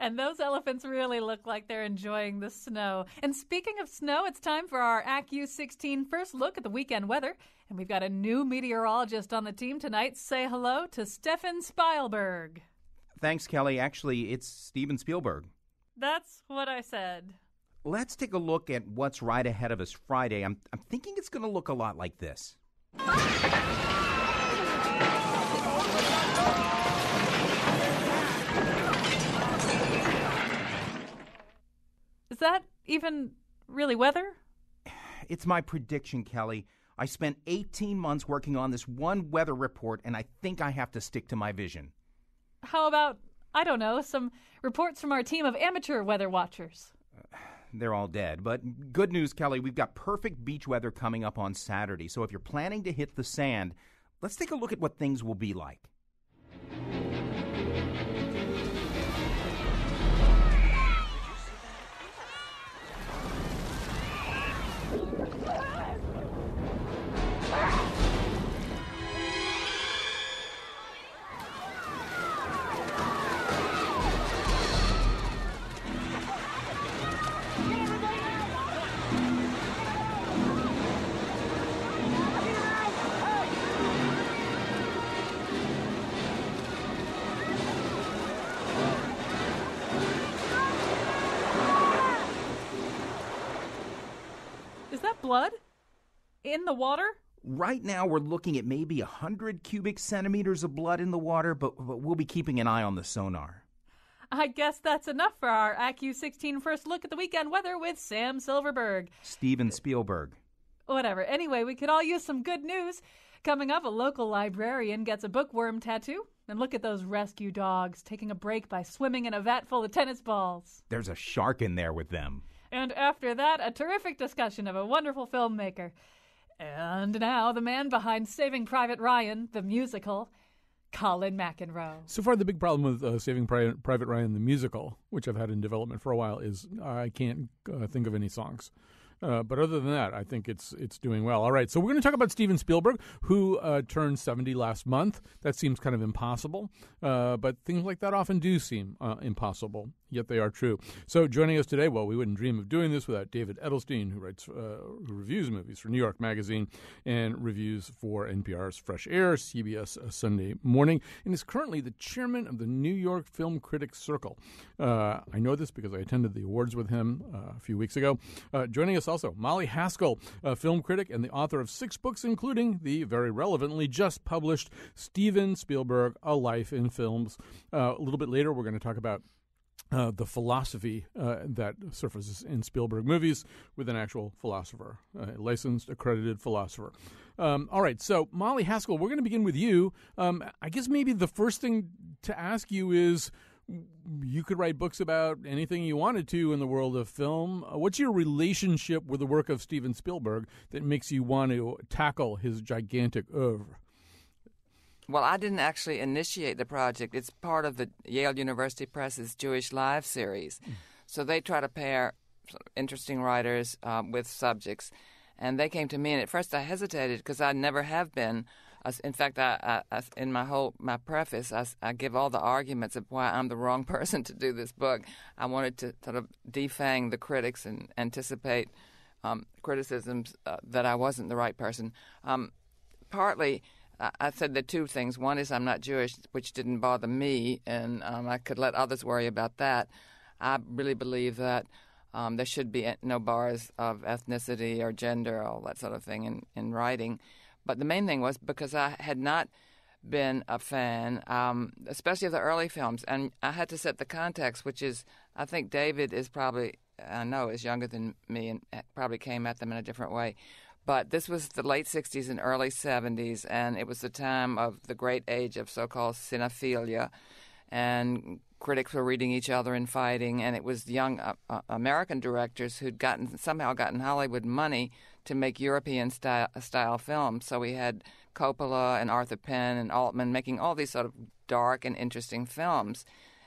And those elephants really look like they're enjoying the snow. And speaking of snow, it's time for our AcU16 first look at the weekend weather. And we've got a new meteorologist on the team tonight. Say hello to Stefan Spielberg. Thanks, Kelly. Actually, it's Steven Spielberg. That's what I said. Let's take a look at what's right ahead of us Friday. I'm thinking it's going to look a lot like this. Is that even really weather? It's my prediction, Kelly. I spent 18 months working on this one weather report, and I think I have to stick to my vision. How about, I don't know, some reports from our team of amateur weather watchers? They're all dead. But good news, Kelly, we've got perfect beach weather coming up on Saturday. So if you're planning to hit the sand, let's take a look at what things will be like. Is that blood? In the water? Right now, we're looking at maybe 100 cubic centimeters of blood in the water, but we'll be keeping an eye on the sonar. I guess that's enough for our AcU16 first look at the weekend weather with Sam Silverberg. Steven Spielberg. Whatever. Anyway, we could all use some good news. Coming up, a local librarian gets a bookworm tattoo. And look at those rescue dogs taking a break by swimming in a vat full of tennis balls. There's a shark in there with them. And after that, a terrific discussion of a wonderful filmmaker. And now, the man behind Saving Private Ryan, the musical, Colin McEnroe. So far, the big problem with Saving Private Ryan, the musical, which I've had in development for a while, is I can't think of any songs. But other than that, I think it's doing well. All right, so we're going to talk about Steven Spielberg, who turned 70 last month. That seems kind of impossible, but things like that often do seem impossible, yet they are true. So joining us today, well, we wouldn't dream of doing this without David Edelstein, who reviews movies for New York Magazine and reviews for NPR's Fresh Air, CBS Sunday Morning, and is currently the chairman of the New York Film Critics Circle. I know this because I attended the awards with him a few weeks ago. Joining us also, Molly Haskell, a film critic and the author of 6 books, including the very relevantly just published Steven Spielberg, A Life in Films. A little bit later, we're going to talk about the philosophy that surfaces in Spielberg movies with an actual philosopher, a licensed, accredited philosopher. All right, so Molly Haskell, we're going to begin with you. I guess maybe the first thing to ask you is, you could write books about anything you wanted to in the world of film. What's your relationship with the work of Steven Spielberg that makes you want to tackle his gigantic oeuvre? Well, I didn't actually initiate the project. It's part of the Yale University Press's Jewish Live series. So they try to pair interesting writers with subjects. And they came to me, and at first I hesitated because I never have been. In fact, I in my preface, I give all the arguments of why I'm the wrong person to do this book. I wanted to sort of defang the critics and anticipate criticisms that I wasn't the right person. Partly, I said there are 2 things. One is I'm not Jewish, which didn't bother me, and I could let others worry about that. I really believe that there should be no bars of ethnicity or gender, all that sort of thing in writing. But the main thing was because I had not been a fan, especially of the early films, and I had to set the context, which is, I think David is probably, I know, is younger than me and probably came at them in a different way. But this was the late 60s and early 70s, and it was the time of the great age of so-called cinephilia, and critics were reading each other and fighting, and it was young American directors who'd somehow gotten Hollywood money to make European-style films. So we had Coppola and Arthur Penn and Altman making all these sort of dark and interesting films.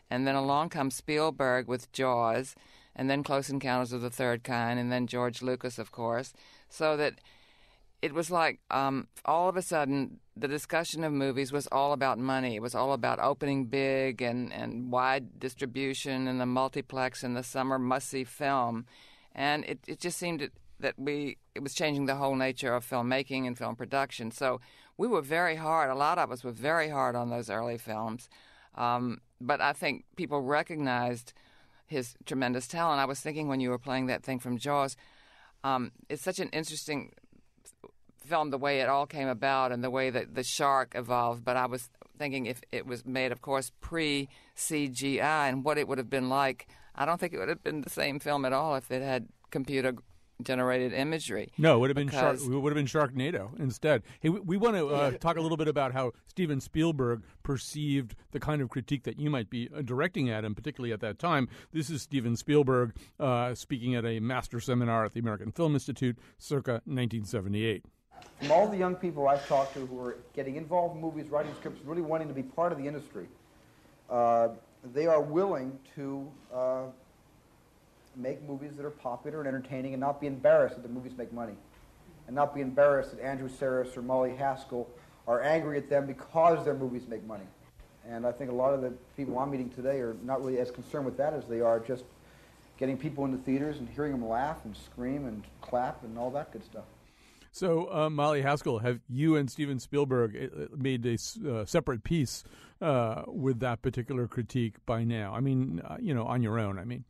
And then along comes Spielberg with Jaws, and then Close Encounters of the Third Kind, and then George Lucas, of course, so that it was like all of a sudden the discussion of movies was all about money. It was all about opening big and wide distribution and the multiplex and the summer must-see film. And it just seemed that it was changing the whole nature of filmmaking and film production. So we were very hard. A lot of us were very hard on those early films. But I think people recognized his tremendous talent. I was thinking when you were playing that thing from Jaws, it's such an interesting film, the way it all came about and the way that the shark evolved. But I was thinking if it was made, of course, pre-CGI and what it would have been like. I don't think it would have been the same film at all if it had computer-generated imagery. No, it would have been Sharknado instead. Hey, we want to talk a little bit about how Steven Spielberg perceived the kind of critique that you might be directing at him, particularly at that time. This is Steven Spielberg speaking at a master seminar at the American Film Institute circa 1978. From all the young people I've talked to who are getting involved in movies, writing scripts, really wanting to be part of the industry, they are willing to make movies that are popular and entertaining and not be embarrassed that the movies make money, and not be embarrassed that Andrew Sarris or Molly Haskell are angry at them because their movies make money. And I think a lot of the people I'm meeting today are not really as concerned with that as they are just getting people into theaters and hearing them laugh and scream and clap and all that good stuff. So, Molly Haskell, have you and Steven Spielberg made a separate piece with that particular critique by now? I mean, on your own, I mean.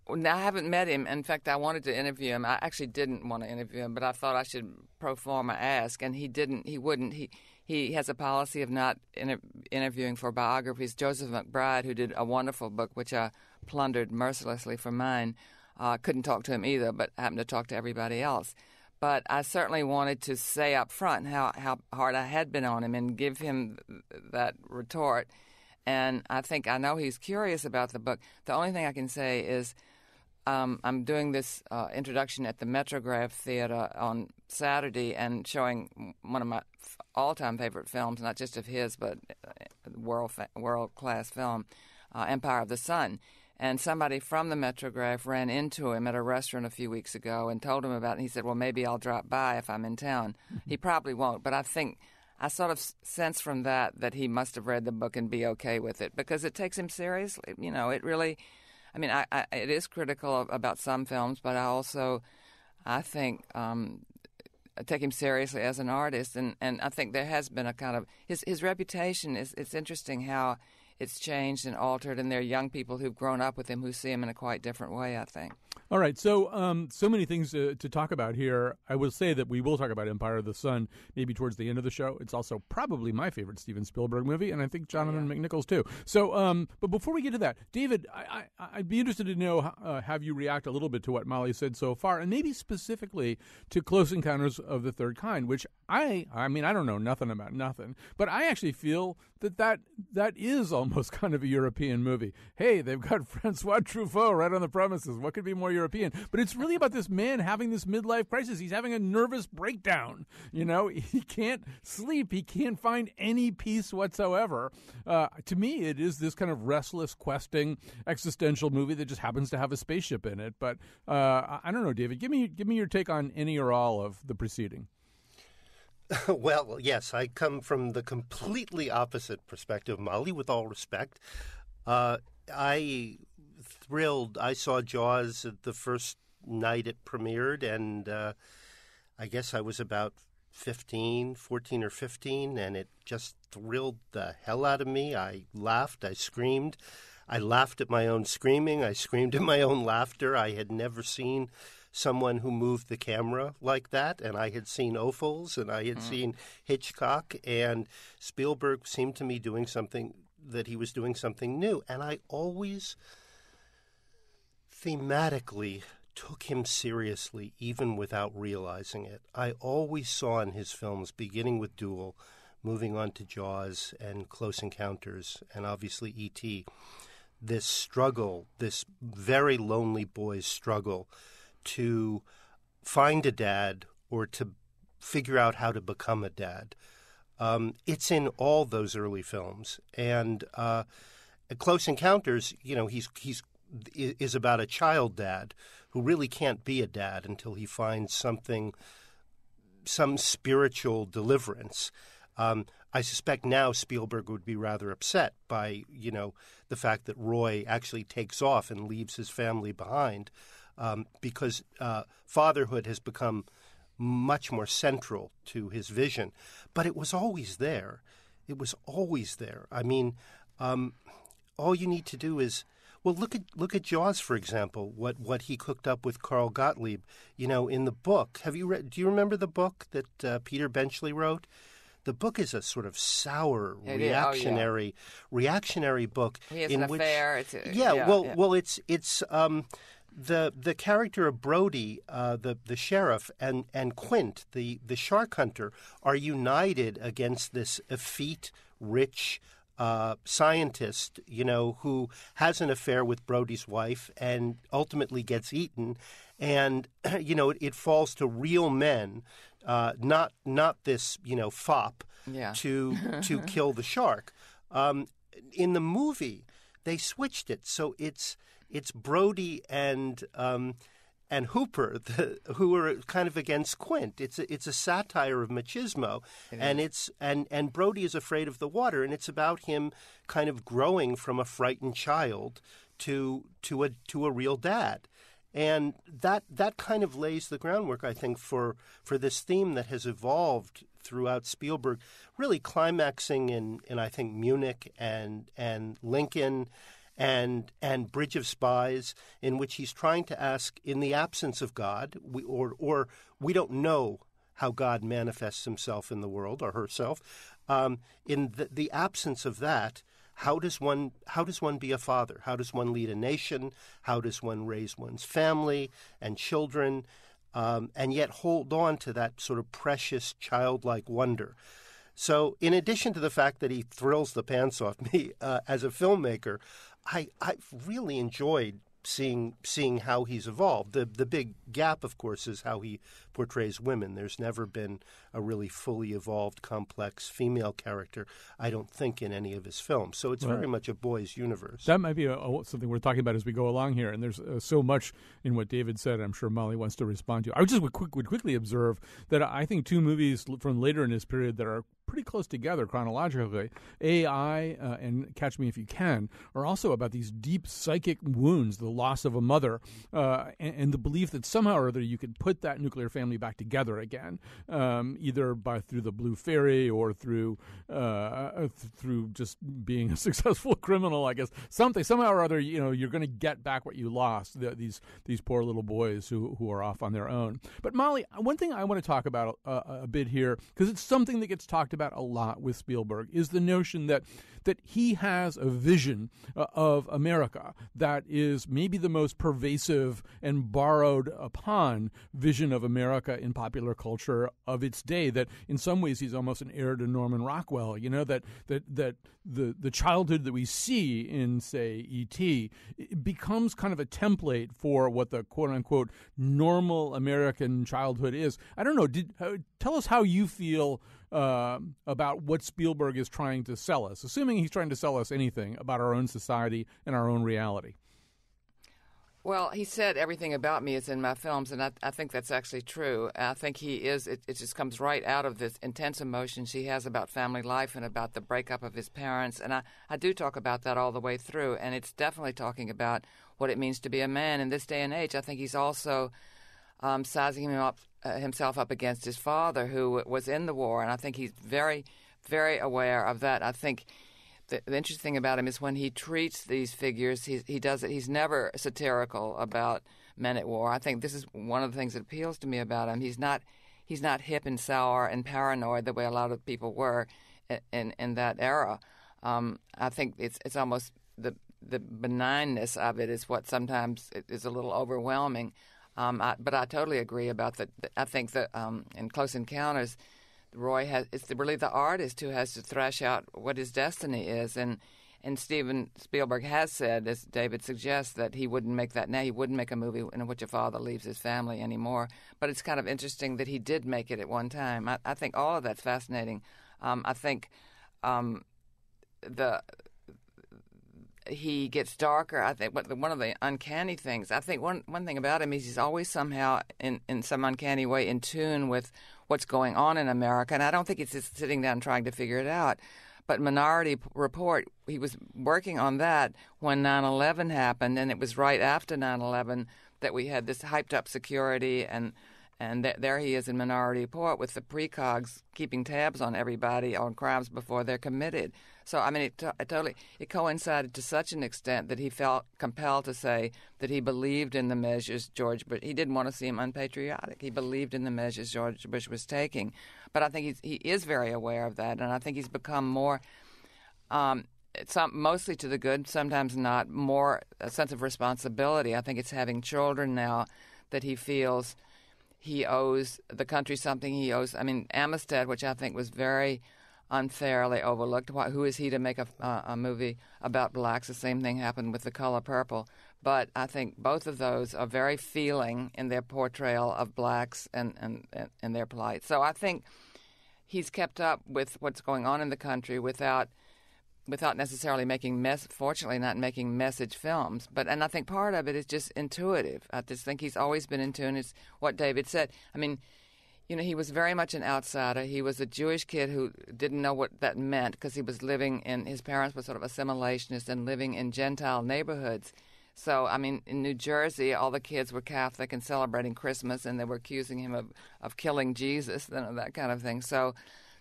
Well, I haven't met him. In fact, I wanted to interview him. I actually didn't want to interview him, but I thought I should pro forma ask, and he didn't. He wouldn't. He has a policy of not interviewing for biographies. Joseph McBride, who did a wonderful book, which I plundered mercilessly for mine, couldn't talk to him either, but happened to talk to everybody else. But I certainly wanted to say up front how hard I had been on him and give him that retort. And I know he's curious about the book. The only thing I can say is I'm doing this introduction at the Metrograph Theater on Saturday and showing one of my all-time favorite films, not just of his, but world-class film, Empire of the Sun. And somebody from the Metrograph ran into him at a restaurant a few weeks ago and told him about it. And he said, well, maybe I'll drop by if I'm in town. He probably won't, but I think I sort of sense from that he must have read the book and be okay with it because it takes him seriously. It really, it is critical about some films, but I think take him seriously as an artist. And I think there has been a kind of, his reputation it's interesting how it's changed and altered, and there are young people who've grown up with him who see him in a quite different way, I think. All right, so so many things to talk about here. I will say that we will talk about Empire of the Sun maybe towards the end of the show. It's also probably my favorite Steven Spielberg movie, and I think Jonathan McNichol's too. So, but before we get to that, David, I'd be interested to know, have you react a little bit to what Molly said so far, and maybe specifically to Close Encounters of the Third Kind, which I don't know nothing about nothing, but I actually feel that is almost kind of a European movie. Hey, they've got Francois Truffaut right on the premises. What could be more European? But it's really about this man having this midlife crisis. He's having a nervous breakdown. He can't sleep. He can't find any peace whatsoever. To me, it is this kind of restless, questing, existential movie that just happens to have a spaceship in it. But I don't know, David. Give me your take on any or all of the preceding. Well, yes, I come from the completely opposite perspective, Molly, with all respect. I saw Jaws the first night it premiered, and I guess I was about 14 or 15, and it just thrilled the hell out of me. I laughed, I screamed. I laughed at my own screaming. I screamed at my own laughter. I had never seen someone who moved the camera like that, and I had seen Ophuls, and I had seen Hitchcock, and Spielberg seemed to me doing something new, and I always thematically took him seriously, even without realizing it. I always saw in his films, beginning with Duel, moving on to Jaws and Close Encounters, and obviously E.T., this struggle, this very lonely boy's struggle to find a dad or to figure out how to become a dad. It's in all those early films. And Close Encounters, he's is about a child dad who really can't be a dad until he finds something some spiritual deliverance. I suspect now Spielberg would be rather upset by, the fact that Roy actually takes off and leaves his family behind, because fatherhood has become much more central to his vision. But it was always there. It was always there. I mean, all you need to do is, well, look at Jaws, for example. What he cooked up with Carl Gottlieb, in the book. Have you read? Do you remember the book that Peter Benchley wrote? The book is a sort of sour, reactionary book. He has in an which, affair. It's the character of Brody, the sheriff, and Quint, the shark hunter, are united against this effete, rich scientist, who has an affair with Brody's wife and ultimately gets eaten, and it falls to real men. Not this, fop to kill the shark. In the movie, they switched it, so it's Brody and Hooper who are kind of against Quint. It's a satire of machismo, and Brody is afraid of the water, and it's about him kind of growing from a frightened child to a real dad. And that kind of lays the groundwork, I think, for this theme that has evolved throughout Spielberg, really climaxing in I think, Munich and Lincoln and Bridge of Spies, in which he's trying to ask, in the absence of God, we don't know how God manifests himself in the world or herself. In the absence of that, how does one be a father? How does one lead a nation? How does one raise one's family and children, and yet hold on to that sort of precious childlike wonder? So, in addition to the fact that he thrills the pants off me as a filmmaker, I've really enjoyed seeing how he's evolved. The big gap, of course, is how he portrays women. There's never been a really fully evolved, complex female character, I don't think, in any of his films. So it's very much a boys' universe. That might be something we're talking about as we go along here. And there's so much in what David said I'm sure Molly wants to respond to. I would quickly observe that I think two movies from later in his period that are pretty close together chronologically, AI and Catch Me If You Can, are also about these deep psychic wounds, the loss of a mother, and the belief that somehow or other you could put that nuclear family back together again, either through the Blue Fairy or through just being a successful criminal, I guess. Somehow or other, you're going to get back what you lost. These poor little boys who are off on their own. But Molly, one thing I want to talk about a bit here, because it's something that gets talked about a lot with Spielberg, is the notion that he has a vision of America that is maybe the most pervasive and borrowed upon vision of America in popular culture of its day, that in some ways he's almost an heir to Norman Rockwell, that the childhood that we see in, say, E.T. it becomes kind of a template for what the quote-unquote normal American childhood is. I don't know, tell us how you feel about what Spielberg is trying to sell us, assuming he's trying to sell us anything about our own society and our own reality. Well, he said everything about me is in my films, and I think that's actually true. I think he is. It just comes right out of this intense emotions he has about family life and about the breakup of his parents. And I do talk about that all the way through, and it's definitely talking about what it means to be a man in this day and age. I think he's also sizing himself up against his father, who was in the war, and I think he's very, very aware of that. I think the interesting thing about him is when he treats these figures, he does it. He's never satirical about men at war. I think this is one of the things that appeals to me about him. He's not hip and sour and paranoid the way a lot of people were in that era. I think it's almost the benignness of it is what sometimes is a little overwhelming. But I totally agree about that. I think that in Close Encounters, Roy it's really the artist who has to thrash out what his destiny is. And Steven Spielberg has said, as David suggests, that he wouldn't make that now. He wouldn't make a movie in which a father leaves his family anymore. But it's kind of interesting that he did make it at one time. I think all of that's fascinating. I think he gets darker. I think one of the uncanny things, I think one thing about him is he's always somehow, in some uncanny way, in tune with what's going on in America. And I don't think it's just sitting down trying to figure it out. But Minority Report, he was working on that when 9/11 happened, and it was right after 9/11 that we had this hyped-up security, and there he is in Minority Report with the precogs keeping tabs on everybody on crimes before they're committed. So, I mean, it coincided to such an extent that he felt compelled to say that he believed in the measures George Bush. He didn't want to see him unpatriotic. He believed in the measures George Bush was taking. But I think he is very aware of that, and I think he's become more, mostly to the good, sometimes not, more a sense of responsibility. I think it's having children now that he feels he owes the country something. He owes, I mean, Amistad, which I think was very unfairly overlooked. Who is he to make a movie about blacks? The same thing happened with The Color Purple. But I think both of those are very feeling in their portrayal of blacks and their plight. So I think he's kept up with what's going on in the country without necessarily fortunately not making message films. And I think part of it is just intuitive. I just think he's always been in tune. It's what David said. I mean, you know, he was very much an outsider. He was a Jewish kid who didn't know what that meant because he was his parents were sort of assimilationists and living in Gentile neighborhoods. So, I mean, in New Jersey, all the kids were Catholic and celebrating Christmas, and they were accusing him of killing Jesus, that kind of thing. So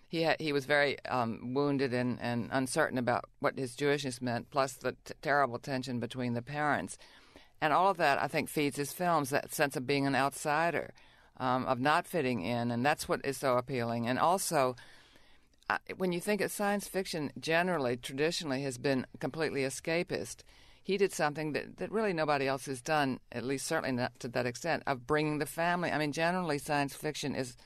he was very wounded and uncertain about what his Jewishness meant, plus the terrible tension between the parents. And all of that, I think, feeds his films, that sense of being an outsider, of not fitting in, and that's what is so appealing. And also, when you think of science fiction, traditionally has been completely escapist. He did something that really nobody else has done, at least certainly not to that extent, of bringing the family. I mean, generally science fiction is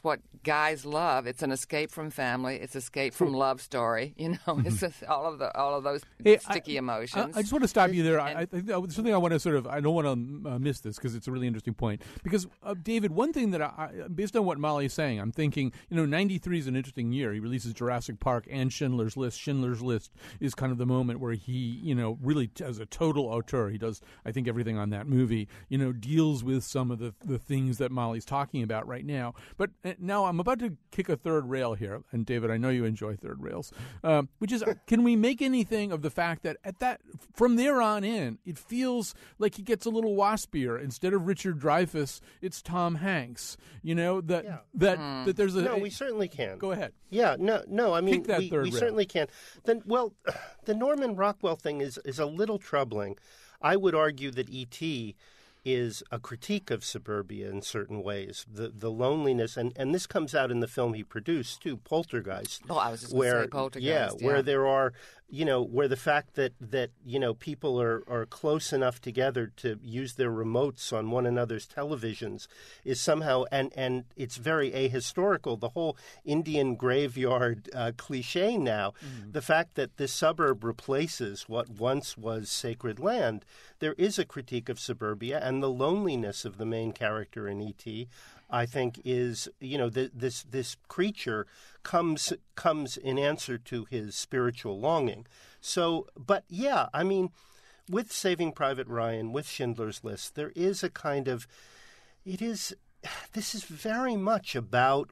what guys love. It's an escape from family. It's escape from love story. You know, it's just all of those sticky emotions. I just want to stop you there. I think something I want to I don't want to miss this because it's a really interesting point. Because David, one thing that based on what Molly's saying, I'm thinking, 93 is an interesting year. He releases Jurassic Park and Schindler's List. Schindler's List is kind of the moment where he, really as a total auteur, he does, I think, everything on that movie. Deals with some of the things that Molly's talking about right now, but. Now, I'm about to kick a third rail here, and David, I know you enjoy third rails, which is, can we make anything of the fact that from there on in, it feels like he gets a little waspier. Instead of Richard Dreyfuss, it's Tom Hanks. That there's a... No, we certainly can. Go ahead. Yeah, no, I mean, we certainly can. The Norman Rockwell thing is a little troubling. I would argue that E.T. is a critique of suburbia in certain ways. The loneliness, and this comes out in the film he produced too, Poltergeist. Oh, I was just going to say Poltergeist. Yeah, where there are, where the fact that people are close enough together to use their remotes on one another's televisions is somehow, and it's very ahistorical. The whole Indian graveyard cliche now, the fact that this suburb replaces what once was sacred land, there is a critique of suburbia, and the loneliness of the main character in E.T., I think, is, this creature comes in answer to his spiritual longing. So, but yeah, I mean, with Saving Private Ryan, with Schindler's List, there is a kind of, this is very much about,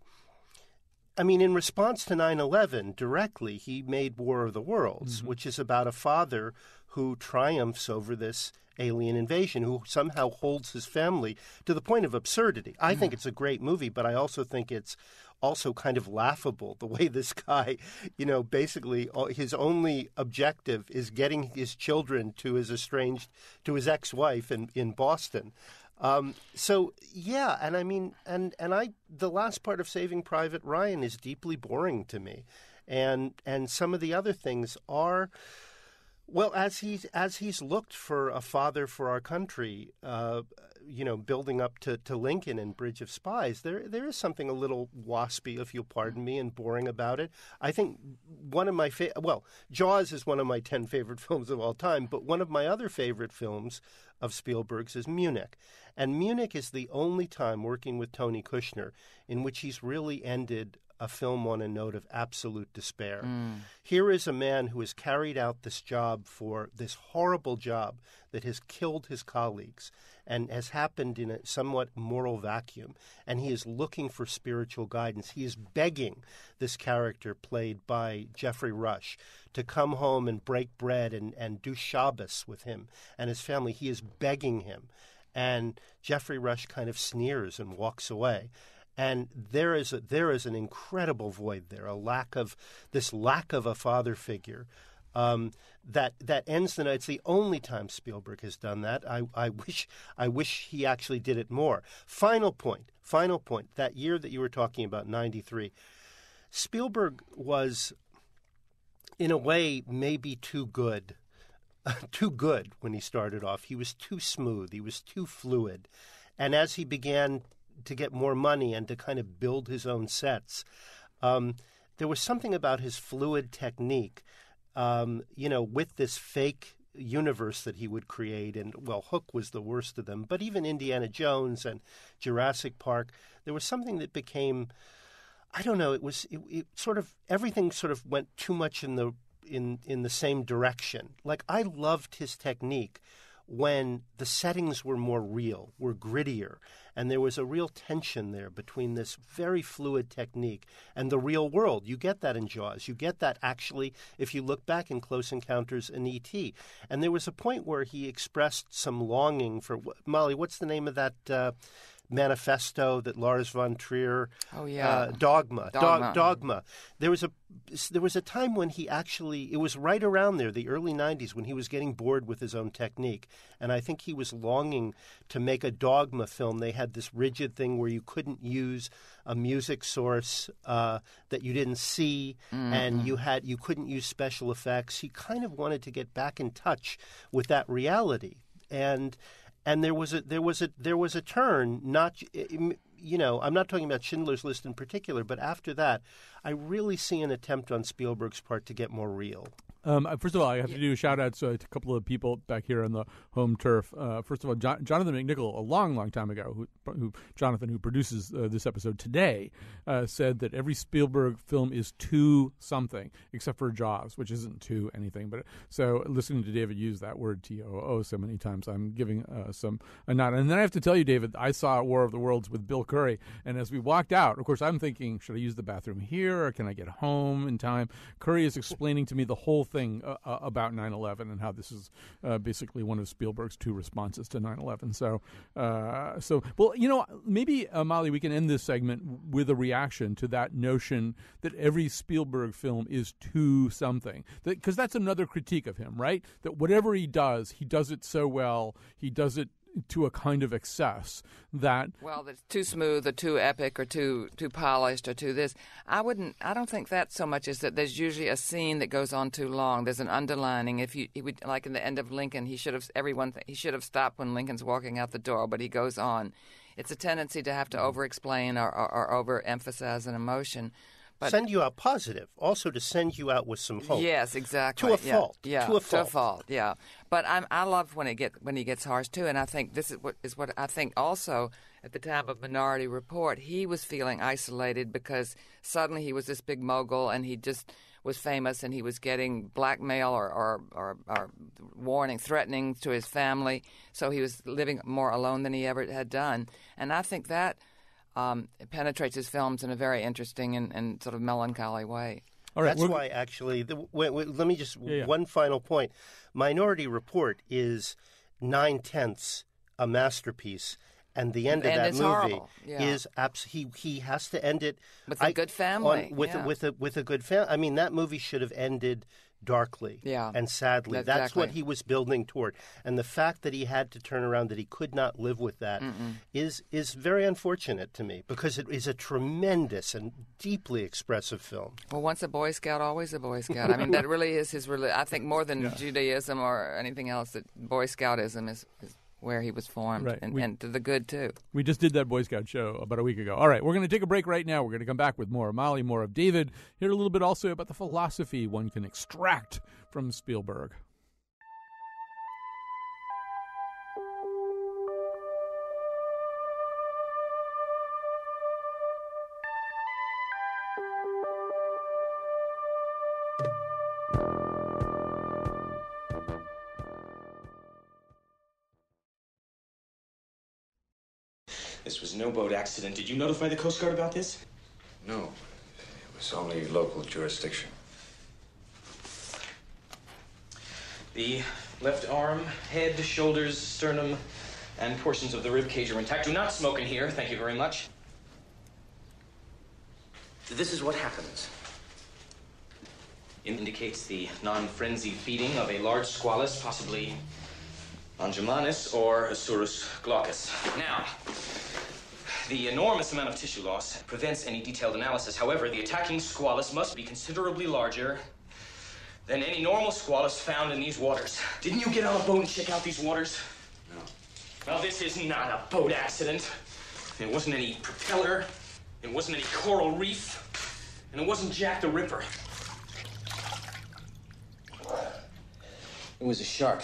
I mean, in response to 9/11, directly, he made War of the Worlds, which is about a father who triumphs over this alien invasion, who somehow holds his family to the point of absurdity. I think it's a great movie, but I also think it's also kind of laughable, the way this guy, basically his only objective is getting his children to his ex-wife in Boston. So yeah, and I mean, and the last part of Saving Private Ryan is deeply boring to me, and some of the other things are. Well, as he's looked for a father for our country, building up to Lincoln and Bridge of Spies, there is something a little waspy, if you'll pardon me, and boring about it. I think one of my Jaws is one of my 10 favorite films of all time, but one of my other favorite films of Spielberg's is Munich. And Munich is the only time working with Tony Kushner in which he's really ended a film on a note of absolute despair. Here is a man who has carried out this horrible job that has killed his colleagues and has happened in a somewhat moral vacuum, and he is looking for spiritual guidance. He is begging this character played by Jeffrey Rush to come home and break bread and do Shabbos with him and his family. He is begging him. And Jeffrey Rush kind of sneers and walks away. And there is an incredible void there, a lack of a father figure that ends the night. It's the only time Spielberg has done that. I wish he actually did it more. Final point. That year that you were talking about, 93, Spielberg was, in a way, maybe too good. Too good when he started off. He was too smooth. He was too fluid. And as he began to get more money and to kind of build his own sets, there was something about his fluid technique, with this fake universe that he would create. And, well, Hook was the worst of them. But even Indiana Jones and Jurassic Park, there was something that became, I don't know, it sort of, everything sort of went too much in the same direction. Like, I loved his technique when the settings were more real, were grittier, and there was a real tension there between this very fluid technique and the real world. You get that in Jaws. You get that, actually, if you look back in Close Encounters and E.T. And there was a point where he expressed some longing for, Molly, what's the name of that manifesto that Lars von Trier, Dogma. There was a time when he actually, it was right around there, the early 90s, when he was getting bored with his own technique, and I think he was longing to make a Dogma film. They had this rigid thing where you couldn't use a music source that you didn't see, and you couldn't use special effects. He kind of wanted to get back in touch with that reality, and there was a turn. Not, I'm not talking about Schindler's List in particular, but after that, I really see an attempt on Spielberg's part to get more real. First of all, I have to do shout-outs to a couple of people back here on the home turf. First of all, Jonathan McNichol, a long, long time ago, who produces this episode today, said that every Spielberg film is to something, except for Jaws, which isn't to anything. But so listening to David use that word T-O-O so many times, I'm giving a nod. And then I have to tell you, David, I saw War of the Worlds with Bill Curry, and as we walked out, of course, I'm thinking, should I use the bathroom here, or can I get home in time? Curry is explaining to me the whole thing about 9/11 and how this is basically one of Spielberg's two responses to 9/11. So well, maybe, Molly, we can end this segment with a reaction to that notion that every Spielberg film is to something. Because that's another critique of him, right? That whatever he does it so well, he does it to a kind of excess that it's too smooth or too epic or too polished or too this. I don't think that so much is that there's usually a scene that goes on too long. There's an underlining. He would, like in the end of Lincoln, he should have stopped when Lincoln's walking out the door, but he goes on. It's a tendency to have to over-explain or over-emphasize an emotion. But send you out positive, also to send you out with some hope. Yes, exactly. To a fault. Yeah. To a fault. Yeah. But I love when he gets harsh too, and I think this is what I think also at the time of Minority Report, he was feeling isolated because suddenly he was this big mogul and he just was famous and he was getting blackmail or threatening to his family, so he was living more alone than he ever had done, and I think that. It penetrates his films in a very interesting and sort of melancholy way. All right, that's why, actually, let me just, one final point. Minority Report is 9/10 a masterpiece, and the end of that movie is he has to end it with a good family. With a good family. I mean, that movie should have ended darkly and sadly. That's what he was building toward. And the fact that he had to turn around, that he could not live with that, is very unfortunate to me, because it is a tremendous and deeply expressive film. Well, once a Boy Scout, always a Boy Scout. I mean, that really is his religion. I think more than Judaism or anything else, that Boy Scoutism is where he was formed, right. and to the good, too. We just did that Boy Scout show about a week ago. All right, we're going to take a break right now. We're going to come back with more of Molly, more of David, hear a little bit also about the philosophy one can extract from Spielberg. was no boat accident. Did you notify the Coast Guard about this? No. It was only local jurisdiction. The left arm, head, shoulders, sternum, and portions of the rib cage are intact. Do not smoke in here. Thank you very much. This is what happens. It indicates the non-frenzied feeding of a large squalus, possibly Angimanus or Asurus glaucus. Now, the enormous amount of tissue loss prevents any detailed analysis. However, the attacking squalus must be considerably larger than any normal squalus found in these waters. Didn't you get on a boat and check out these waters? No. Well, this is not a boat accident. It wasn't any propeller. It wasn't any coral reef. And it wasn't Jack the Ripper. It was a shark.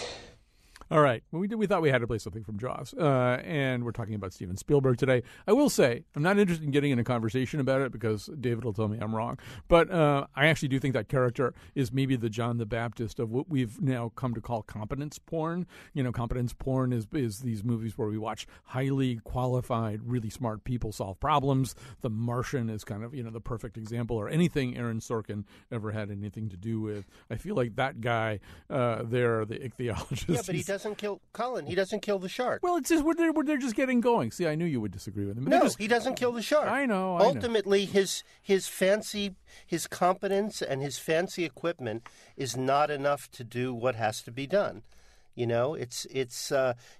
All right. Well, we thought we had to play something from Jaws, and we're talking about Steven Spielberg today. I will say I'm not interested in getting in a conversation about it because David will tell me I'm wrong. But I actually do think that character is maybe the John the Baptist of what we've now come to call competence porn. You know, competence porn is these movies where we watch highly qualified, really smart people solve problems. The Martian is kind of, you know, the perfect example, or anything Aaron Sorkin ever had anything to do with. I feel like that guy there, the ichthyologist. Yeah, but he doesn't kill Colin. He doesn't kill the shark. Well, it's just they're just getting going. See, I knew you would disagree with him. No, he doesn't kill the shark. I know. Ultimately, his fancy, his competence, and his fancy equipment is not enough to do what has to be done. You know,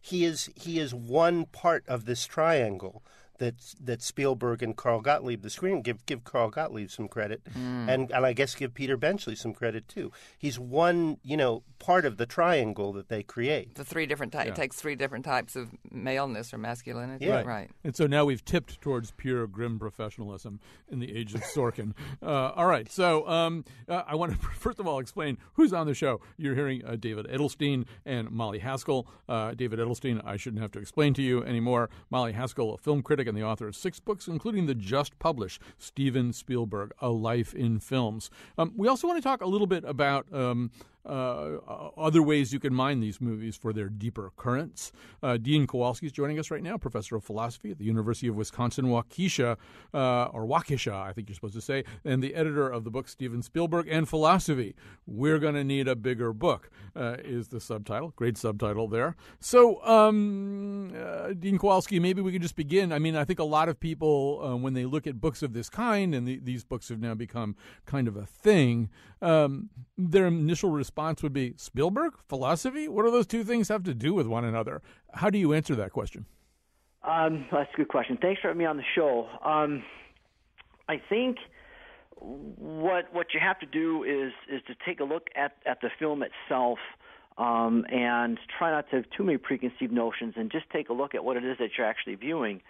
he is one part of this triangle that Spielberg and Carl Gottlieb, the screen, give Carl Gottlieb some credit, and I guess give Peter Benchley some credit too. He's one, you know, part of the triangle that they create. The three different types. It takes three different types of maleness or masculinity. Yeah. Right. And so now we've tipped towards pure grim professionalism in the age of Sorkin. All right. So I want to first of all explain who's on the show. You're hearing David Edelstein and Molly Haskell. David Edelstein, I shouldn't have to explain to you anymore. Molly Haskell, a film critic and the author of 6 books, including the just-published Steven Spielberg, A Life in Films. We also want to talk a little bit about other ways you can mine these movies for their deeper currents. Dean Kowalski is joining us right now, professor of philosophy at the University of Wisconsin-Waukesha, or Waukesha, I think you're supposed to say, and the editor of the book Steven Spielberg and Philosophy. We're going to need a bigger book, is the subtitle. Great subtitle there. So, Dean Kowalski, maybe we could just begin. I mean, I think a lot of people, when they look at books of this kind, and these books have now become kind of a thing, their initial response would be, Spielberg? Philosophy? What do those two things have to do with one another? How do you answer that question? That's a good question. Thanks for having me on the show. I think what you have to do is to take a look at the film itself and try not to have too many preconceived notions and just take a look at what it is that you're actually viewing.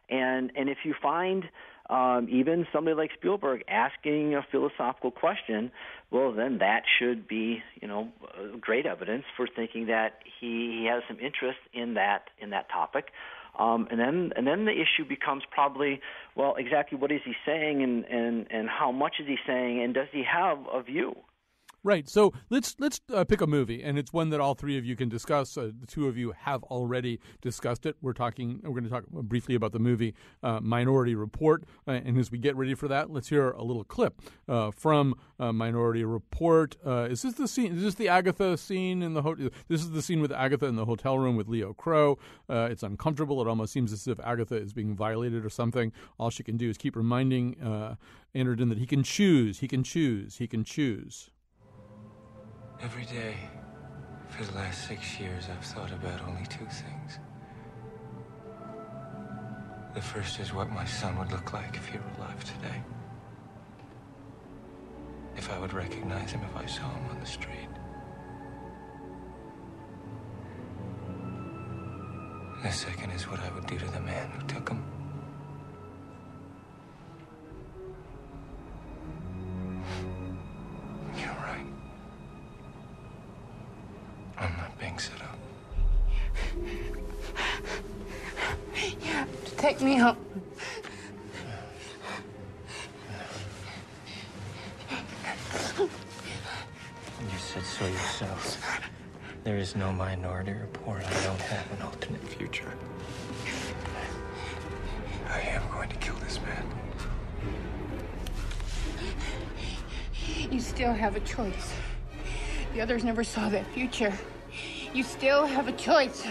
And if you find even somebody like Spielberg asking a philosophical question, well, then that should be, you know, great evidence for thinking that he has some interest in that topic. And then the issue becomes probably, well, exactly what is he saying and how much is he saying, and does he have a view? Right. So let's pick a movie, and it's one that all three of you can discuss. The two of you have already discussed it. We're going to talk briefly about the movie Minority Report, and as we get ready for that, let's hear a little clip from Minority Report. Is this the scene? Is this the Agatha scene in the hotel? This is the scene with Agatha in the hotel room with Leo Crow. It's uncomfortable. It almost seems as if Agatha is being violated or something. All she can do is keep reminding Anderton that he can choose. He can choose. He can choose. Every day for the last 6 years, I've thought about only two things. The first is what my son would look like if he were alive today. If I would recognize him if I saw him on the street. The second is what I would do to the man who took him. You're right. I'm not being set up. You have to take me home. You said so yourself. There is no Minority Report. I don't have an alternate future. I am going to kill this man. You still have a choice. The others never saw that future. You still have a choice.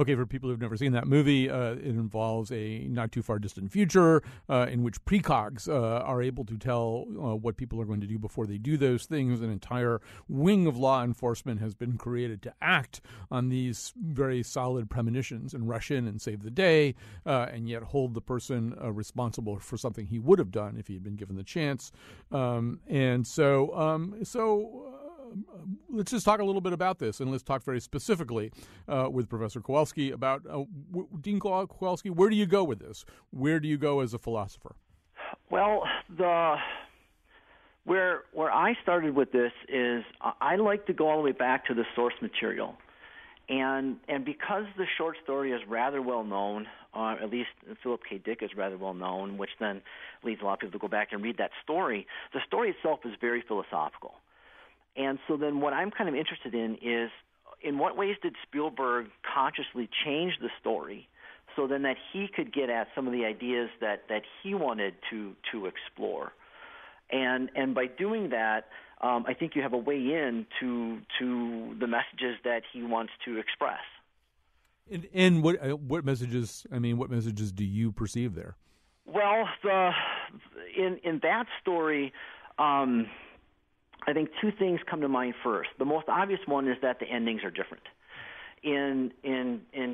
Okay, for people who've never seen that movie, it involves a not too far distant future in which precogs are able to tell what people are going to do before they do those things. An entire wing of law enforcement has been created to act on these very solid premonitions and rush in and save the day, and yet hold the person responsible for something he would have done if he had been given the chance. Let's just talk a little bit about this, and let's talk very specifically with Professor Kowalski about Dean Kowalski. Where do you go with this? Where do you go as a philosopher? Well, where I started with this is I like to go all the way back to the source material, and because the short story is rather well known, at least Philip K. Dick is rather well known, which then leads a lot of people to go back and read that story. The story itself is very philosophical. And so then what I'm kind of interested in is, in what ways did Spielberg consciously change the story so then that he could get at some of the ideas that he wanted to explore? And by doing that, I think you have a way in to the messages that he wants to express. And what messages? I mean, what messages do you perceive there? Well, in that story, I think two things come to mind first. The most obvious one is that the endings are different. In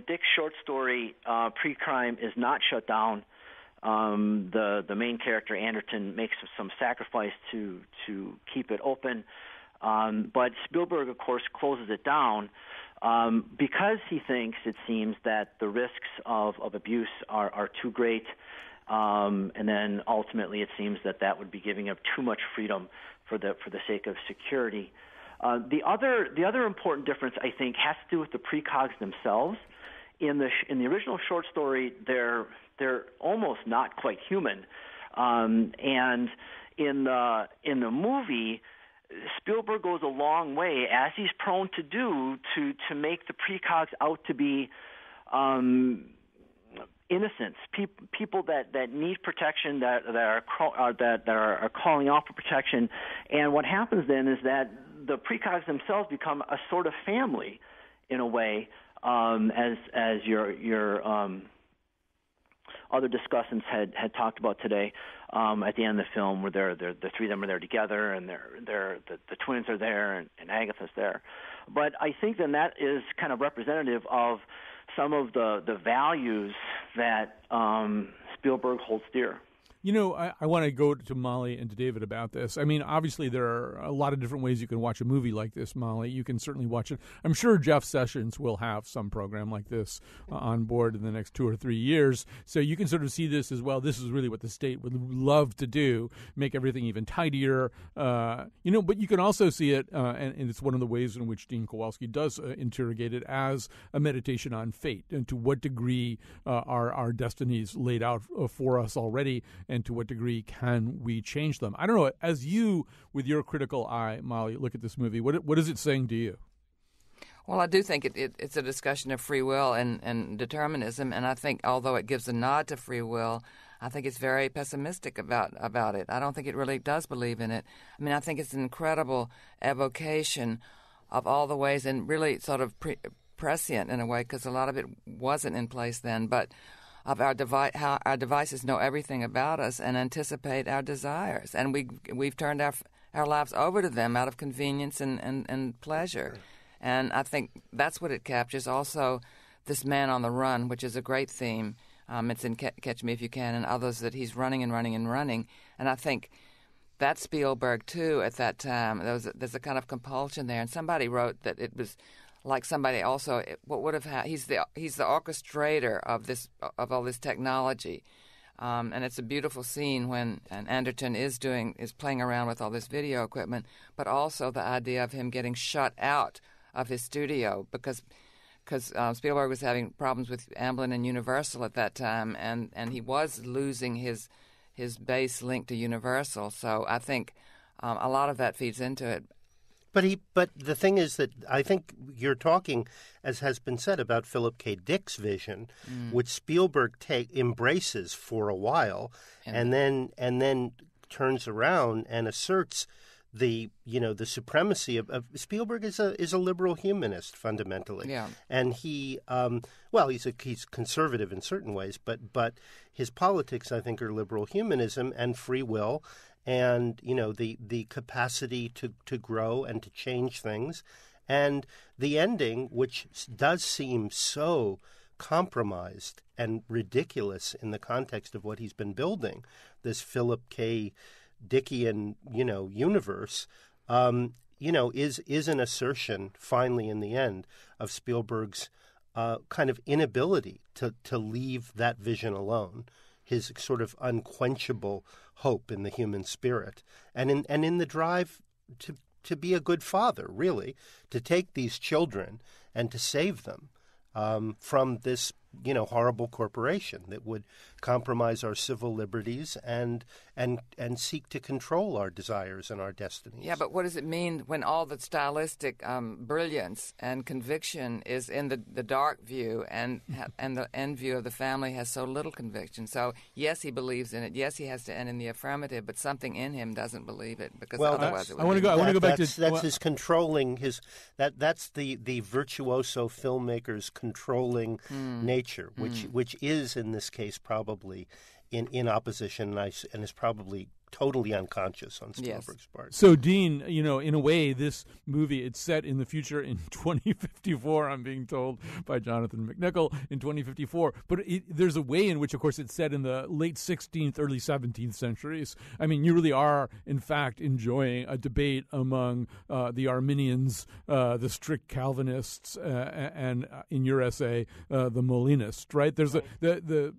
Dick's short story, pre-crime is not shut down. The main character, Anderton, makes some sacrifice to keep it open. But Spielberg, of course, closes it down because he thinks, it seems, that the risks of abuse are too great. And then ultimately it seems that would be giving up too much freedom for the sake of security. The other important difference, I think, has to do with the precogs themselves. In the original short story, they're almost not quite human, and in the movie, Spielberg goes a long way, as he's prone to do, to make the precogs out to be innocents, people that need protection, that are calling out for protection. And what happens then is that the precogs themselves become a sort of family, in a way, as your other discussants had talked about today. At the end of the film, where the three of them are there together, and the twins are there, and Agatha's there. But I think then that is kind of representative of some of the values that Spielberg holds dear. You know, I want to go to Molly and to David about this. I mean, obviously there are a lot of different ways you can watch a movie like this, Molly. You can certainly watch it. I'm sure Jeff Sessions will have some program like this on board in the next 2 or 3 years. So you can sort of see this as, well, this is really what the state would love to do, make everything even tidier. But you can also see it, and it's one of the ways in which Dean Kowalski does interrogate it, as a meditation on fate, and to what degree are our destinies laid out for us already, and to what degree can we change them? I don't know. As you, with your critical eye, Molly, look at this movie, what is it saying to you? Well, I do think it's a discussion of free will and determinism, and I think although it gives a nod to free will, I think it's very pessimistic about it. I don't think it really does believe in it. I mean, I think it's an incredible evocation of all the ways, and really sort of prescient in a way, because a lot of it wasn't in place then, but of how our devices know everything about us and anticipate our desires, and we've turned our lives over to them out of convenience and pleasure, and I think that's what it captures. Also, this man on the run, which is a great theme. It's in Catch Me If You Can and others, that he's running and running and running, and I think that's Spielberg too. At that time, there's a kind of compulsion there, and somebody wrote that it was like somebody also, what would have had, he's the orchestrator of all this technology, and it's a beautiful scene when Anderton is playing around with all this video equipment, but also the idea of him getting shut out of his studio because Spielberg was having problems with Amblin and Universal at that time, and he was losing his base link to Universal. So I think a lot of that feeds into it. But the thing is that I think you're talking, as has been said, about Philip K. Dick's vision, which Spielberg embraces for a while, and then turns around and asserts the supremacy of Spielberg is a liberal humanist fundamentally, and he he's conservative in certain ways, but his politics I think are liberal humanism and free will. And, the capacity to grow and to change things. And the ending, which does seem so compromised and ridiculous in the context of what he's been building, this Philip K. Dickian, universe, is an assertion, finally, in the end, of Spielberg's kind of inability to leave that vision alone. His sort of unquenchable hope in the human spirit, and in the drive to be a good father, really, to take these children and to save them from this horrible corporation that would compromise our civil liberties and seek to control our desires and our destinies. Yeah, but what does it mean when all the stylistic brilliance and conviction is in the dark view, and the end view of the family has so little conviction? So yes, he believes in it. Yes, he has to end in the affirmative, but something in him doesn't believe it, because otherwise it would. I want to go back to that's his controlling his that's the virtuoso filmmaker's controlling nature, which is in this case probably in opposition and is probably totally unconscious on Spielberg's part. So, Dean, in a way, this movie, it's set in the future in 2054, I'm being told by Jonathan McNichol, in 2054. But there's a way in which, of course, it's set in the late 16th, early 17th centuries. I mean, you really are, in fact, enjoying a debate among the Arminians, the strict Calvinists, and in your essay, the Molinists, right? There's the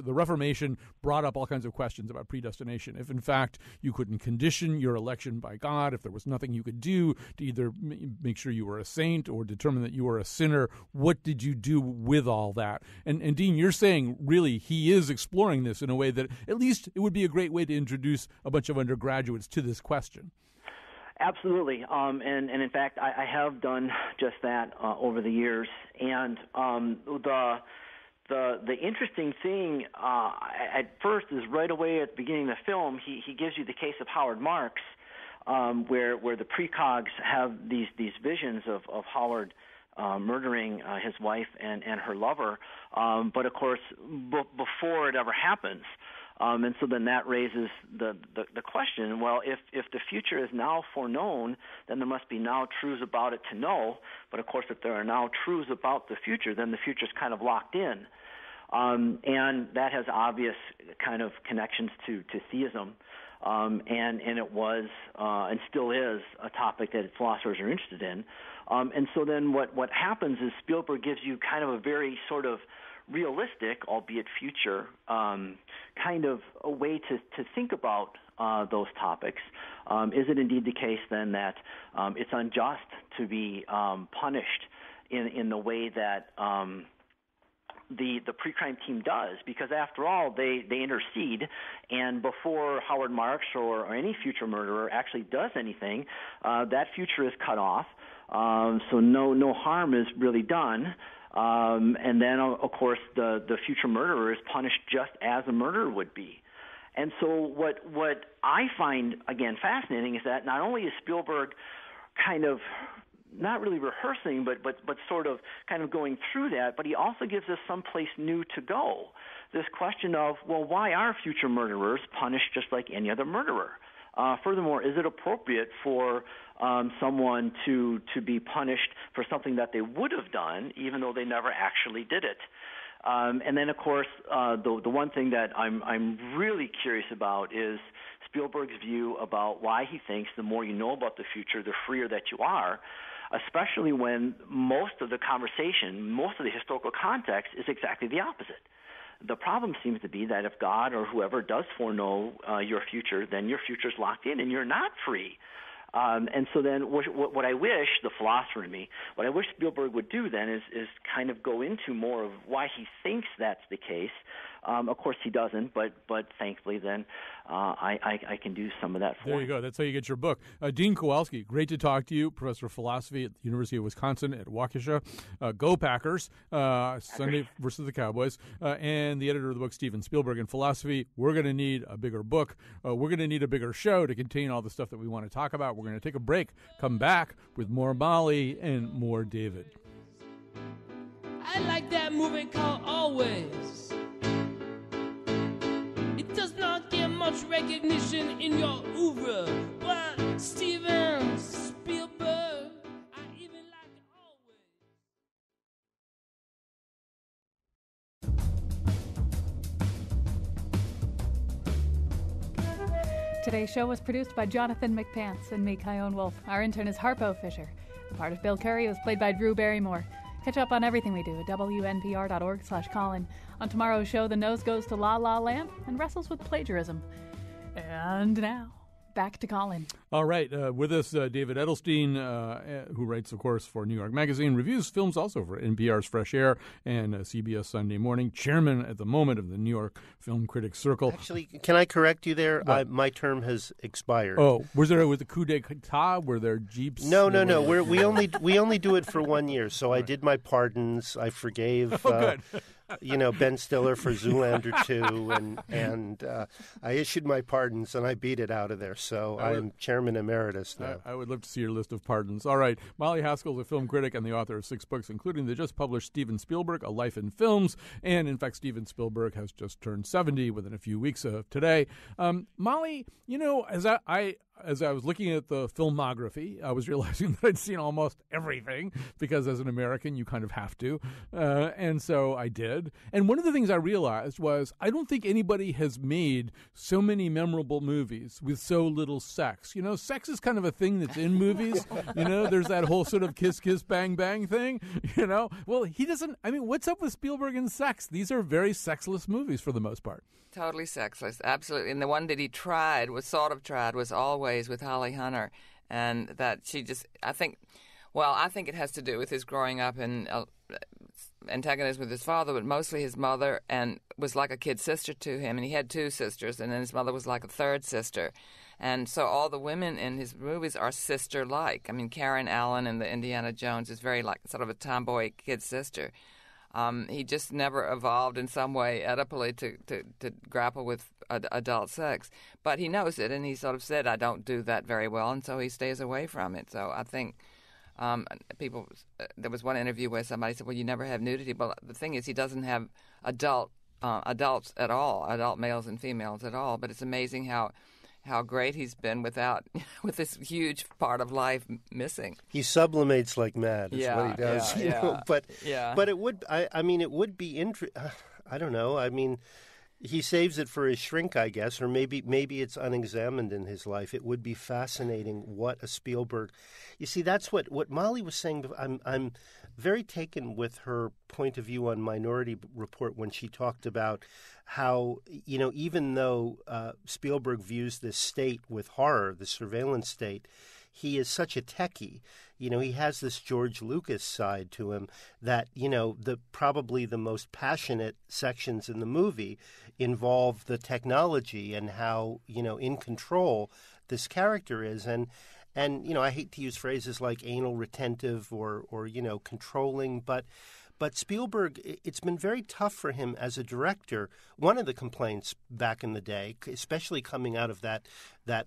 Reformation brought up all kinds of questions about predestination. If, in fact, you couldn't condition your election by God, if there was nothing you could do to either make sure you were a saint or determine that you were a sinner, what did you do with all that? And Dean, you're saying, really, he is exploring this in a way that at least it would be a great way to introduce a bunch of undergraduates to this question. Absolutely, and in fact, I have done just that over the years, and The interesting thing at first is right away at the beginning of the film, he gives you the case of Howard Marks, where the precogs have these visions of Howard murdering his wife and her lover, but of course before it ever happens. And so then that raises the question, well, if the future is now foreknown, then there must be now truths about it to know. But of course, if there are now truths about the future, then the future is kind of locked in. And that has obvious kind of connections to theism. And it was and still is a topic that philosophers are interested in. And so then what happens is Spielberg gives you kind of a very sort of realistic, albeit future, kind of a way to think about those topics. Is it indeed the case then that it's unjust to be punished in the way that the pre-crime team does? Because after all, they intercede, and before Howard Marks or any future murderer actually does anything, that future is cut off. So no harm is really done. And then, of course, the future murderer is punished just as a murderer would be. And so what I find, again, fascinating is that not only is Spielberg kind of not really rehearsing, but sort of kind of going through that, but he also gives us someplace new to go. This question of, well, why are future murderers punished just like any other murderer? Furthermore, is it appropriate for someone to be punished for something that they would have done, even though they never actually did it? And then, of course, the one thing that I'm really curious about is Spielberg's view about why he thinks the more you know about the future, the freer that you are, especially when most of the conversation, most of the historical context is exactly the opposite. The problem seems to be that if God or whoever does foreknow your future, then your future's locked in and you're not free. And so then what I wish, the philosopher in me, what I wish Spielberg would do then is kind of go into more of why he thinks that's the case, Of course, he doesn't, but thankfully, then I can do some of that for him. There you go. That's how you get your book. Dean Kowalski, great to talk to you, professor of philosophy at the University of Wisconsin at Waukesha. Go Packers, Sunday versus the Cowboys, and the editor of the book, Steven Spielberg in Philosophy. We're going to need a bigger book. We're going to need a bigger show to contain all the stuff that we want to talk about. We're going to take a break, come back with more Molly and more David. I like that movie called Always. It does not get much recognition in your oeuvre, but Steven Spielberg, I even like Always. Today's show was produced by Jonathan McPants and me, Kyone Wolf. Our intern is Harpo Fisher. The part of Bill Curry was played by Drew Barrymore. Catch up on everything we do at WNPR.org/Colin. On tomorrow's show, the nose goes to La La Land and wrestles with plagiarism. And now, back to Colin. All right. With us, David Edelstein, who writes, of course, for New York Magazine, reviews films also for NPR's Fresh Air and CBS Sunday Morning, chairman at the moment of the New York Film Critics Circle. Actually, can I correct you there? My term has expired. Oh, was there with the coup d'etat? Were there jeeps? No. We only do it for 1 year. So I did my pardons. I forgave. Good. Ben Stiller for Zoolander 2, and I issued my pardons, and I beat it out of there. So I'm chairman emeritus now. I would love to see your list of pardons. All right. Molly Haskell is a film critic and the author of 6 books, including the just-published Steven Spielberg, A Life in Films. And, in fact, Steven Spielberg has just turned 70 within a few weeks of today. Molly, as I was looking at the filmography, I was realizing that I'd seen almost everything because as an American, you kind of have to. And so I did. And one of the things I realized was I don't think anybody has made so many memorable movies with so little sex. Sex is kind of a thing that's in movies. There's that whole sort of kiss, kiss, bang, bang thing. Well, he doesn't. I mean, what's up with Spielberg and sex? These are very sexless movies for the most part. Totally sexless, absolutely. And the one that he was Always with Holly Hunter, and that she just, I think it has to do with his growing up in antagonism with his father, but mostly his mother, and was like a kid sister to him, and he had 2 sisters, and then his mother was like a third sister. And so all the women in his movies are sister-like. I mean, Karen Allen in the Indiana Jones is very like sort of a tomboy kid sister. He just never evolved in some way Oedipally to grapple with adult sex. But he knows it, and he sort of said, I don't do that very well, and so he stays away from it. So I think there was one interview where somebody said, well, you never have nudity. Well, the thing is, he doesn't have adults at all, adult males and females at all. But it's amazing how great he's been with this huge part of life missing. He sublimates like mad. Is what he does. But it would. I mean, it would be I don't know. I mean, he saves it for his shrink, I guess, or maybe it's unexamined in his life. It would be fascinating what a Spielberg. You see, that's what Molly was saying. I'm very taken with her point of view on Minority Report when she talked about how, even though Spielberg views this state with horror, the surveillance state, he is such a techie. He has this George Lucas side to him that, probably the most passionate sections in the movie involve the technology and how, in control this character is. And I hate to use phrases like anal retentive or controlling, but Spielberg, it's been very tough for him as a director. One of the complaints back in the day, especially coming out of that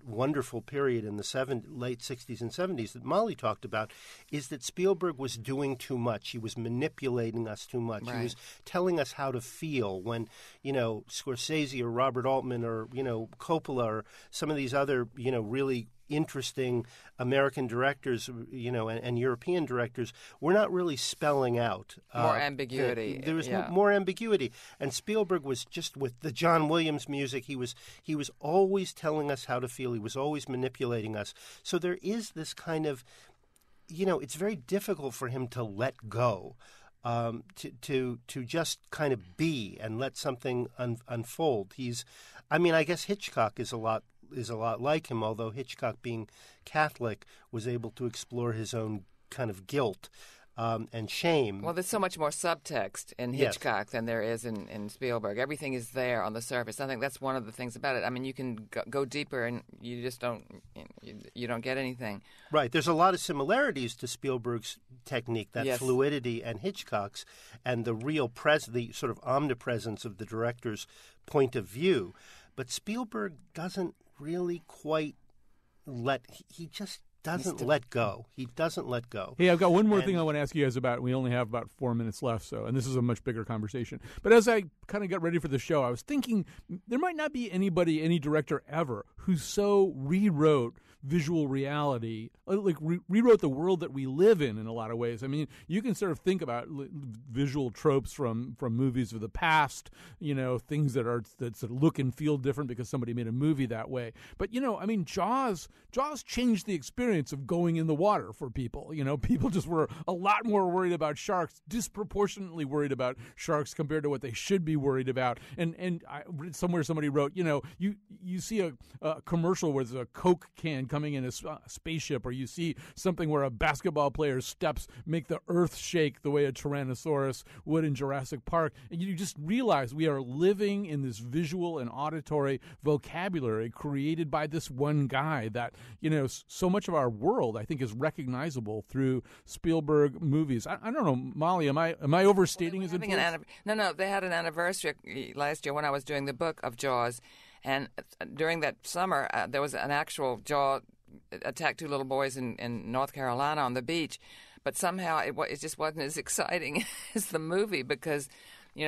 wonderful period in the late 60s and 70s that Molly talked about, is that Spielberg was doing too much. He was manipulating us too much. Right. He was telling us how to feel when, Scorsese or Robert Altman or, Coppola or some of these other, really interesting American directors, and European directors were not really spelling out more ambiguity. There was more ambiguity, and Spielberg was just with the John Williams music. He was always telling us how to feel. He was always manipulating us. So there is this kind of, it's very difficult for him to let go. To just kind of be and let something unfold. I guess Hitchcock is a lot like him, although Hitchcock, being Catholic, was able to explore his own kind of guilt. and shame. Well, there's so much more subtext in Hitchcock than there is in Spielberg. Everything is there on the surface. I think that's one of the things about it. I mean, you can go deeper, and you just don't you don't get anything. Right. There's a lot of similarities to Spielberg's technique, that fluidity, and Hitchcock's, and the real the sort of omnipresence of the director's point of view. But Spielberg doesn't really quite he just doesn't let go. He doesn't let go. Hey, I've got one more thing I want to ask you guys about. We only have about 4 minutes left, and this is a much bigger conversation. But as I kind of got ready for the show, I was thinking there might not be any director ever who so rewrote visual reality, like rewrote the world that we live in a lot of ways. I mean, you can sort of think about visual tropes from movies of the past, things that sort of look and feel different because somebody made a movie that way. But, I mean, Jaws changed the experience of going in the water for people. People just were a lot more worried about sharks, disproportionately worried about sharks compared to what they should be worried about. And I read somewhere somebody wrote, you see a commercial where there's a Coke can coming in a spaceship, or you see something where a basketball player's steps make the earth shake the way a Tyrannosaurus would in Jurassic Park, and you just realize we are living in this visual and auditory vocabulary created by this one guy that, so much of our world, I think, is recognizable through Spielberg movies. I don't know, Molly, am I overstating his influence? No, they had an anniversary last year when I was doing the book of Jaws. And during that summer, there was an actual jaw attacked 2 little boys in North Carolina on the beach. But somehow it just wasn't as exciting as the movie because, he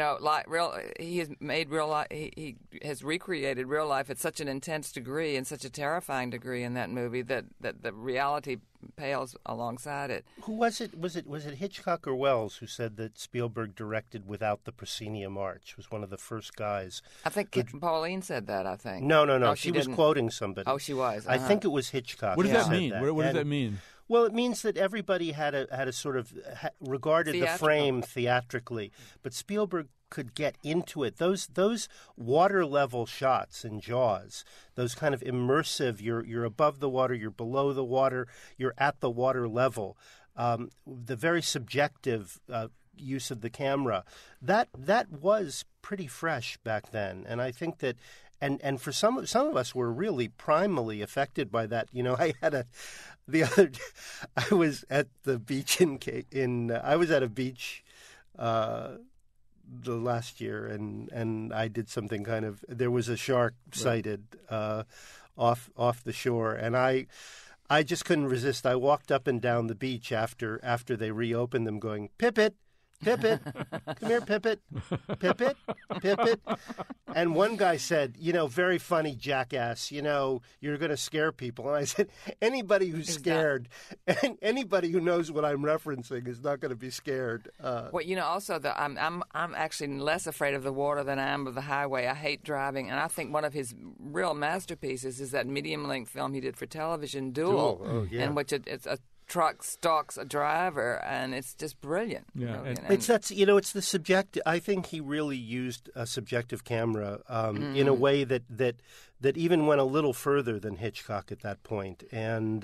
has made real life. He has recreated real life at such an intense degree and such a terrifying degree in that movie that the reality pales alongside it. Who was it? Was it Hitchcock or Wells who said that Spielberg directed without the proscenium arch? Was one of the first guys. I think Pauline said that. I think. No. She was quoting somebody. Oh, she was. I think it was Hitchcock. What does that mean? What does that mean? Well, it means that everybody had a sort of regarded the frame theatrically, but Spielberg could get into it. Those water level shots in Jaws, those kind of immersive. You're above the water, you're below the water, you're at the water level. The very subjective use of the camera that was pretty fresh back then, and I think that. And for some of us were really primally affected by that. The other day, I was at the beach I was at a beach the last year, and I did something kind of. There was a shark sighted off the shore, and I just couldn't resist. I walked up and down the beach after they reopened them, going, "Pippet, Pippet, come here, Pippet, Pippet, Pippet." And one guy said, very funny, jackass, you're going to scare people. And I said, anybody who's scared, and anybody who knows what I'm referencing is not going to be scared. Also, I'm actually less afraid of the water than I am of the highway. I hate driving, and I think one of his real masterpieces is that medium-length film he did for television, Duel, in which it's a truck stalks a driver, and it's just brilliant. Yeah, it's the subjective. I think he really used a subjective camera in a way that even went a little further than Hitchcock at that point, and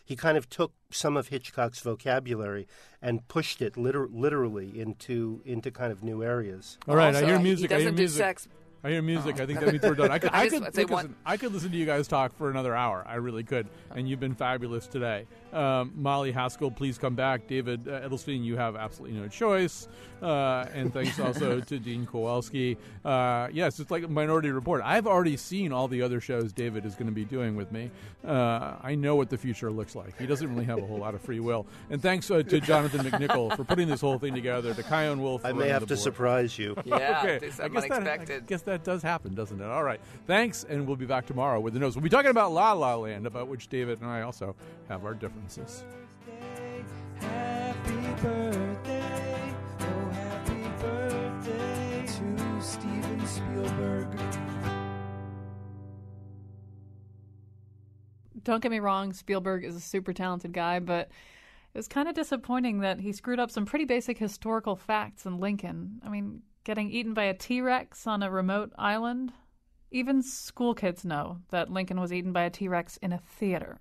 he kind of took some of Hitchcock's vocabulary and pushed it literally into kind of new areas. All right, also, I hear music. He doesn't do sex. I hear music. I think that means we're done. I could listen to you guys talk for another hour. I really could. And you've been fabulous today. Molly Haskell, please come back. David Edelstein, you have absolutely no choice. And thanks also to Dean Kowalski. Yes, it's like a Minority Report. I've already seen all the other shows David is going to be doing with me. I know what the future looks like. He doesn't really have a whole lot of free will. And thanks to Jonathan McNichol for putting this whole thing together, to Kion Wolf. I may have to surprise you. Yeah, okay. do something unexpected. I guess that does happen, doesn't it? All right. Thanks, and we'll be back tomorrow with the news. We'll be talking about La La Land, about which David and I also have our differences. Happy birthday, oh happy birthday to Steven Spielberg. Don't get me wrong, Spielberg is a super talented guy, but it was kind of disappointing that he screwed up some pretty basic historical facts in Lincoln. I mean, getting eaten by a T-Rex on a remote island? Even school kids know that Lincoln was eaten by a T-Rex in a theater.